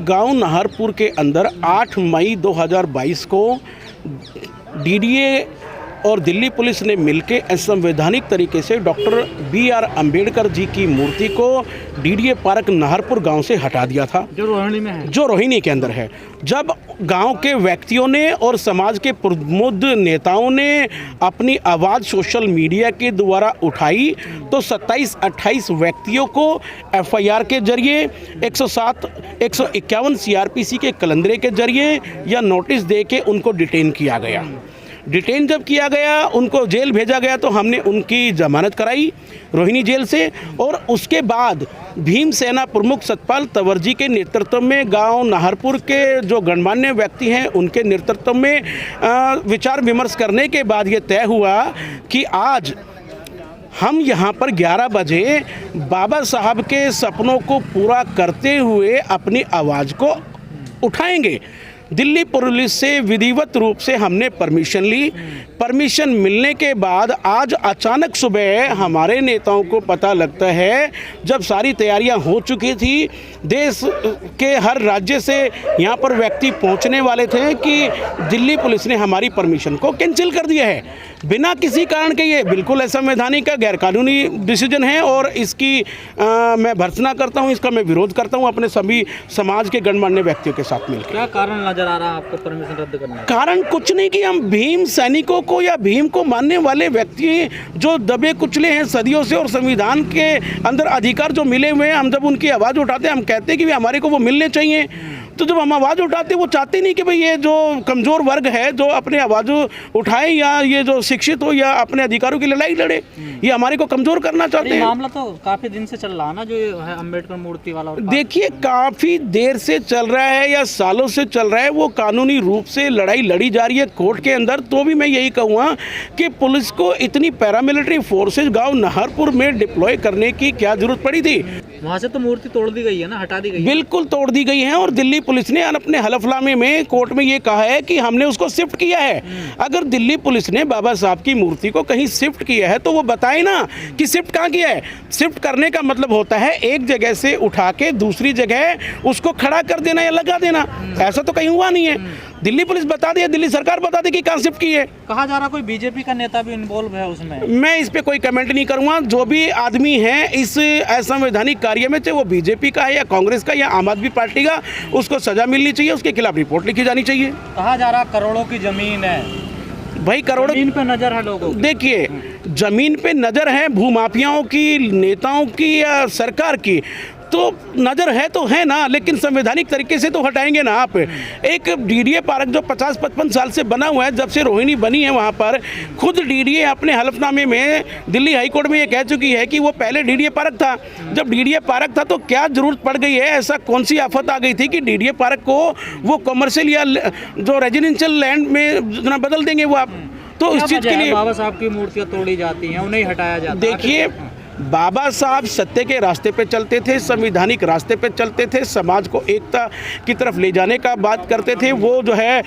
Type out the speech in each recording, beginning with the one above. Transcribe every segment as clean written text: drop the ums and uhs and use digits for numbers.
गांव नाहरपुर के अंदर 8 मई 2022 को डीडीए और दिल्ली पुलिस ने मिलकर असंवैधानिक तरीके से डॉक्टर BR अम्बेडकर जी की मूर्ति को डीडीए पार्क नाहरपुर गांव से हटा दिया था, जो रोहिणी में है, जो रोहिणी के अंदर है। जब गांव के व्यक्तियों ने और समाज के प्रमुख नेताओं ने अपनी आवाज़ सोशल मीडिया के द्वारा उठाई तो 27-28 व्यक्तियों को FIR के जरिए 107, 151 CRPC के कलंदरे के जरिए या नोटिस दे के उनको डिटेन किया गया। डिटेन जब किया गया, उनको जेल भेजा गया तो हमने उनकी जमानत कराई रोहिणी जेल से। और उसके बाद भीम सेना प्रमुख सतपाल तंवर जी के नेतृत्व में गांव नाहरपुर के जो गणमान्य व्यक्ति हैं उनके नेतृत्व में विचार विमर्श करने के बाद ये तय हुआ कि आज हम यहाँ पर 11 बजे बाबा साहब के सपनों को पूरा करते हुए अपनी आवाज़ को उठाएंगे। दिल्ली पुलिस से विधिवत रूप से हमने परमिशन ली। परमिशन मिलने के बाद आज अचानक सुबह हमारे नेताओं को पता लगता है, जब सारी तैयारियां हो चुकी थी, देश के हर राज्य से यहाँ पर व्यक्ति पहुँचने वाले थे, कि दिल्ली पुलिस ने हमारी परमिशन को कैंसिल कर दिया है बिना किसी कारण के। ये बिल्कुल असंवैधानिक का गैरकानूनी डिसीजन है और इसकी मैं भर्त्सना करता हूँ, इसका मैं विरोध करता हूँ अपने सभी समाज के गणमान्य व्यक्तियों के साथ मिलकर। क्या कारण नजर आ रहा है आपको परमिशन रद्द करने का? कारण कुछ नहीं कि हम भीम सैनिकों को या भीम को मानने वाले व्यक्ति जो दबे कुचले हैं सदियों से और संविधान के अंदर अधिकार जो मिले हुए हैं, हम जब उनकी आवाज़ उठाते हैं, हम कहते हैं कि हमारे को वो मिलने चाहिए। तो जब हम आवाज़ उठाते हैं, वो चाहते नहीं कि भाई ये जो कमज़ोर वर्ग है जो अपने आवाज़ उठाए या ये जो शिक्षित हो या अपने अधिकारों की लड़ाई लड़े, ये हमारे को कमज़ोर करना चाहते हैं। मामला तो काफ़ी दिन से चल रहा है ना, जो है अम्बेडकर मूर्ति वाला। देखिए, काफ़ी देर से चल रहा है या सालों से चल रहा है, वो कानूनी रूप से लड़ाई लड़ी जा रही है कोर्ट के अंदर। तो भी मैं यही कहूँगा कि पुलिस को इतनी पैरामिलिट्री फोर्सेज गाँव नाहरपुर में डिप्लॉय करने की क्या जरूरत पड़ी थी? वहाँ से तो मूर्ति तोड़ दी गई है ना, हटा दी गई है। बिल्कुल तोड़ दी गई है और दिल्ली पुलिस ने अपने हलफनामे में कोर्ट में ये कहा है कि हमने उसको शिफ्ट किया है। अगर दिल्ली पुलिस ने बाबा साहब की मूर्ति को कहीं शिफ्ट किया है तो वो बताए ना कि शिफ्ट कहाँ किया है। शिफ्ट करने का मतलब होता है एक जगह से उठा के दूसरी जगह उसको खड़ा कर देना या लगा देना। ऐसा तो कहीं हुआ नहीं है। दिल्ली पुलिस बता दे, दिल्ली सरकार बता दे कि कहाँ शिफ्ट की है। कहा जा रहा कोई बीजेपी का नेता भी इन्वॉल्व है उसमें। मैं इस पे कोई कमेंट नहीं करूंगा। जो भी आदमी है इस असंवैधानिक कार्य में, चाहे वो बीजेपी का है या कांग्रेस का या आम आदमी पार्टी का, उसको सजा मिलनी चाहिए, उसके खिलाफ रिपोर्ट लिखी जानी चाहिए। कहा जा रहा करोड़ों की जमीन है भाई, करोड़ों जमीन पे नजर है लोगों की। देखिए, जमीन पे नजर है भूमाफियाओं की, नेताओं की या सरकार की, तो नज़र है तो है ना, लेकिन संवैधानिक तरीके से तो हटाएंगे ना आप। एक डीडीए पार्क जो 50-55 साल से बना हुआ है, जब से रोहिणी बनी है, वहाँ पर खुद डीडीए अपने हलफनामे में दिल्ली हाई कोर्ट में ये कह चुकी है कि वो पहले डीडीए पार्क था। जब डीडीए पार्क था तो क्या जरूरत पड़ गई है, ऐसा कौन सी आफत आ गई थी कि डीडीए पार्क को वो कमर्शियल या जो रेजिडेंशियल लैंड में बदल देंगे वो आप? तो इस चीज़ के लिए बाबा साहब की मूर्तियाँ तोड़ी जाती हैं, उन्हें हटाया जाता है। देखिए, बाबा साहब सत्य के रास्ते पे चलते थे, संवैधानिक रास्ते पे चलते थे, समाज को एकता की तरफ ले जाने का बात करते थे। वो जो है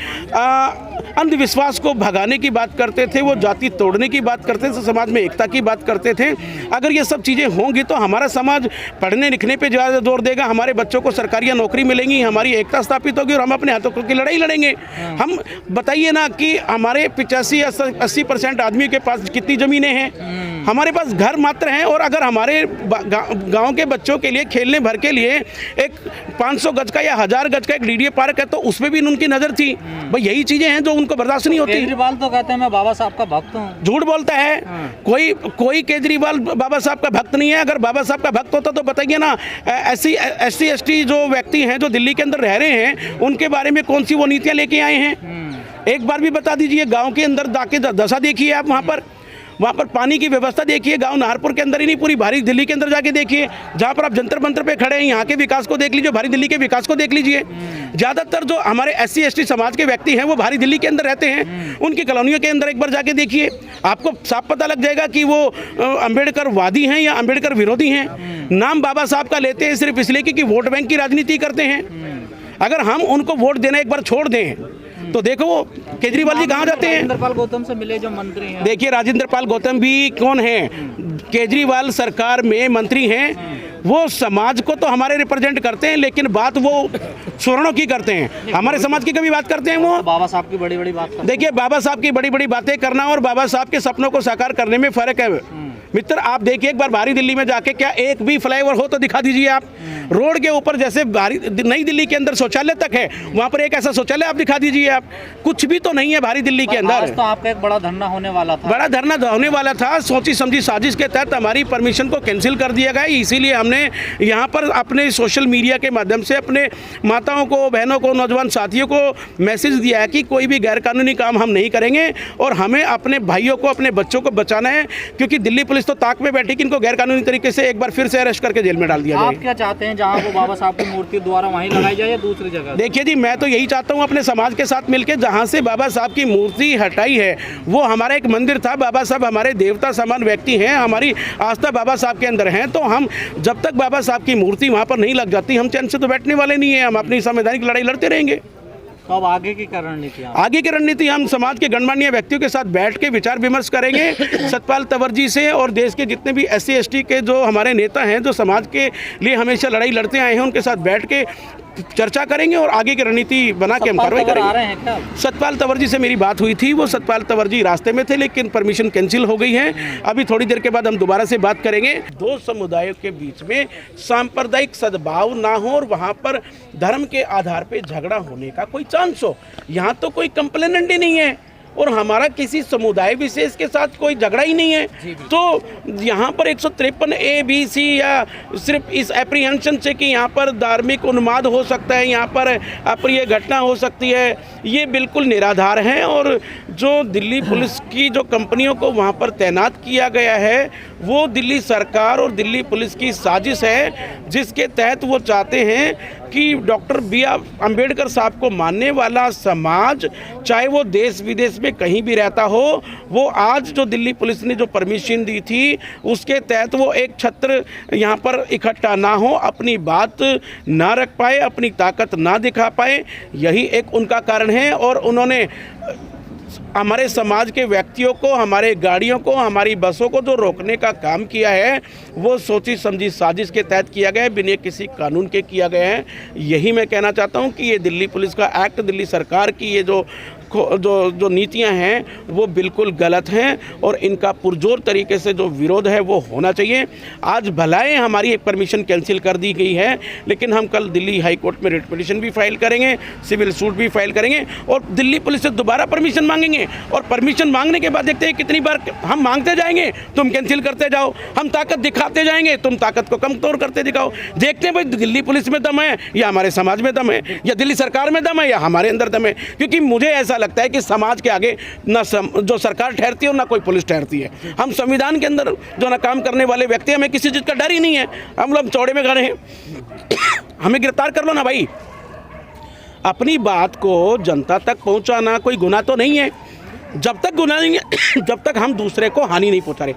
अंधविश्वास को भगाने की बात करते थे, वो जाति तोड़ने की बात करते थे, समाज में एकता की बात करते थे। अगर ये सब चीज़ें होंगी तो हमारा समाज पढ़ने लिखने पे ज़्यादा जोर देगा, हमारे बच्चों को सरकारी नौकरी मिलेंगी, हमारी एकता स्थापित होगी और हम अपने हाथों की लड़ाई लड़ेंगे। हम बताइए ना कि हमारे 85-80% आदमी के पास कितनी ज़मीनें हैं? हमारे पास घर मात्र हैं। और अगर हमारे गांव के बच्चों के लिए खेलने भर के लिए एक 500 गज का या 1000 गज का एक डीडीए पार्क है, तो उसमें भी उनकी नज़र थी। भाई, यही चीज़ें हैं जो उनको बर्दाश्त नहीं होती। केजरीवाल तो कहते हैं मैं बाबा साहब का भक्त हूँ। झूठ बोलता है। कोई केजरीवाल बाबा साहब का भक्त नहीं है। अगर बाबा साहब का भक्त होता तो बताइए ना, SC ST जो व्यक्ति हैं जो दिल्ली के अंदर रह रहे हैं, उनके बारे में कौन सी वो नीतियाँ लेके आए हैं? एक बार भी बता दीजिए। गाँव के अंदर जाके दशा देखिए आप, वहाँ पर पानी की व्यवस्था देखिए। गांव नाहरपुर के अंदर ही नहीं, पूरी भारी दिल्ली के अंदर जाके देखिए। जहाँ पर आप जंतर मंतर पे खड़े हैं, यहाँ के विकास को देख लीजिए, भारी दिल्ली के विकास को देख लीजिए। ज़्यादातर जो हमारे SC ST समाज के व्यक्ति हैं वो भारी दिल्ली के अंदर रहते हैं। उनकी कॉलोनियों के अंदर एक बार जाके देखिए, आपको साफ पता लग जाएगा कि वो अम्बेडकर वादी हैं या अम्बेडकर विरोधी हैं। नाम बाबा साहब का लेते हैं सिर्फ इसलिए कि वोट बैंक की राजनीति करते हैं। अगर हम उनको वोट देना एक बार छोड़ दें तो देखो केजरीवाल जी कहाँ जाते हैं। राजेंद्र पाल गौतम से मिले जो मंत्री हैं। देखिए, राजेंद्र पाल गौतम भी कौन है? केजरीवाल सरकार में मंत्री हैं। वो समाज को तो हमारे रिप्रेजेंट करते हैं, लेकिन बात वो स्वर्णों की करते हैं, हमारे समाज की कभी बात करते हैं वो? बाबा साहब की बड़ी बड़ी बात करते हैं। देखिए, बाबा साहब की बड़ी बड़ी बातें करना और बाबा साहब के सपनों को साकार करने में फ़र्क है मित्र। आप देखिए एक बार बाहरी दिल्ली में जाके, क्या एक भी फ्लाईओवर हो तो दिखा दीजिए आप। रोड के ऊपर जैसे बाहरी नई दिल्ली के अंदर शौचालय तक है, वहाँ पर एक ऐसा शौचालय आप दिखा दीजिए आप। कुछ भी तो नहीं है बाहरी दिल्ली के अंदर। आज तो आपका एक बड़ा धरना होने वाला था। बड़ा धरना होने वाला था, सोची समझी साजिश के तहत हमारी परमिशन को कैंसिल कर दिया गया। इसीलिए हमने यहाँ पर अपने सोशल मीडिया के माध्यम से अपने माताओं को, बहनों को, नौजवान साथियों को मैसेज दिया है कि कोई भी गैरकानूनी काम हम नहीं करेंगे और हमें अपने भाइयों को, अपने बच्चों को बचाना है, क्योंकि दिल्ली पुलिस तो ताक में बैठी कि इनको गैरकानूनी तरीके से एक बार फिर से अरेस्ट करके जेल में डाल दिया जाए। आप क्या चाहते हैं, जहाँ वो बाबा साहब की मूर्ति द्वारा वहीं लगाई जाए या दूसरी जगह? देखिए जी, मैं तो यही चाहता हूँ अपने समाज के साथ मिलकर, जहाँ से बाबा साहब की मूर्ति हटाई है वो हमारा एक मंदिर था। बाबा साहब हमारे देवता समान व्यक्ति हैं, हमारी आस्था बाबा साहब के अंदर है। तो हम जब तक बाबा साहब की मूर्ति वहाँ पर नहीं लग जाती, हम चैन से तो बैठने वाले नहीं हैं। हम अपनी संवैधानिक लड़ाई लड़ते रहेंगे। तो अब आगे की क्या रणनीति? आगे की रणनीति हम समाज के गणमान्य व्यक्तियों के साथ बैठ के विचार विमर्श करेंगे, सतपाल तंवर जी से, और देश के जितने भी SC ST के जो हमारे नेता हैं, जो समाज के लिए हमेशा लड़ाई लड़ते आए हैं, उनके साथ बैठ के चर्चा करेंगे और आगे की रणनीति बना के हम कार्रवाई करेंगे। सतपाल तंवर जी से मेरी बात हुई थी, वो सतपाल तंवर जी रास्ते में थे, लेकिन परमिशन कैंसिल हो गई है। अभी थोड़ी देर के बाद हम दोबारा से बात करेंगे। दो समुदायों के बीच में सांप्रदायिक सद्भाव ना हो और वहाँ पर धर्म के आधार पर झगड़ा होने का कोई चांस हो। यहाँ तो कोई कंप्लेनेंट ही नहीं है और हमारा किसी समुदाय विशेष के साथ कोई झगड़ा ही नहीं है। तो यहाँ पर 153 A B C या सिर्फ इस एप्रीहेंशन से कि यहाँ पर धार्मिक उन्माद हो सकता है, यहाँ पर अप्रिय घटना हो सकती है, ये बिल्कुल निराधार है। और जो दिल्ली पुलिस की जो कंपनियों को वहाँ पर तैनात किया गया है, वो दिल्ली सरकार और दिल्ली पुलिस की साजिश है, जिसके तहत वो चाहते हैं कि डॉक्टर B.R. अम्बेडकर साहब को मानने वाला समाज, चाहे वो देश विदेश में कहीं भी रहता हो, वो आज जो दिल्ली पुलिस ने जो परमिशन दी थी उसके तहत वो एक छत्र यहाँ पर इकट्ठा ना हो, अपनी बात ना रख पाए, अपनी ताकत ना दिखा पाए। यही एक उनका कारण है। और उन्होंने हमारे समाज के व्यक्तियों को, हमारे गाड़ियों को, हमारी बसों को जो रोकने का काम किया है, वो सोची समझी साजिश के तहत किया गया है, बिना किसी कानून के किया गया है। यही मैं कहना चाहता हूँ कि ये दिल्ली पुलिस का एक्ट, दिल्ली सरकार की ये जो नीतियां हैं वो बिल्कुल गलत हैं और इनका पुरजोर तरीके से जो विरोध है वो होना चाहिए। आज भलाए हमारी एक परमिशन कैंसिल कर दी गई है, लेकिन हम कल दिल्ली हाई कोर्ट में रिट पिटीशन भी फाइल करेंगे, सिविल सूट भी फाइल करेंगे और दिल्ली पुलिस से दोबारा परमिशन मांगेंगे। और परमिशन मांगने के बाद देखते हैं कितनी बार हम मांगते जाएंगे, तुम कैंसिल करते जाओ, हम ताकत दिखाते जाएंगे, तुम ताकत को कमजोर करते दिखाओ। देखते हैं भाई दिल्ली पुलिस में दम है या हमारे समाज में दम है, या दिल्ली सरकार में दम है या हमारे अंदर दम है। क्योंकि मुझे ऐसा लगता है कि समाज के आगे ना जो सरकार ठहरती है और ना कोई पुलिस ठहरती है। हम संविधान के अंदर जो ना काम करने वाले व्यक्ति, हमें किसी चीज़ का डर ही नहीं है। हम लोग चौड़े में खड़े हैं, हमें गिरफ्तार कर लो ना भाई। अपनी बात को जनता तक पहुंचाना कोई गुनाह तो नहीं है। जब तक गुनाह नहीं है, जब तक हम दूसरे को हानि नहीं पहुंचा रहे।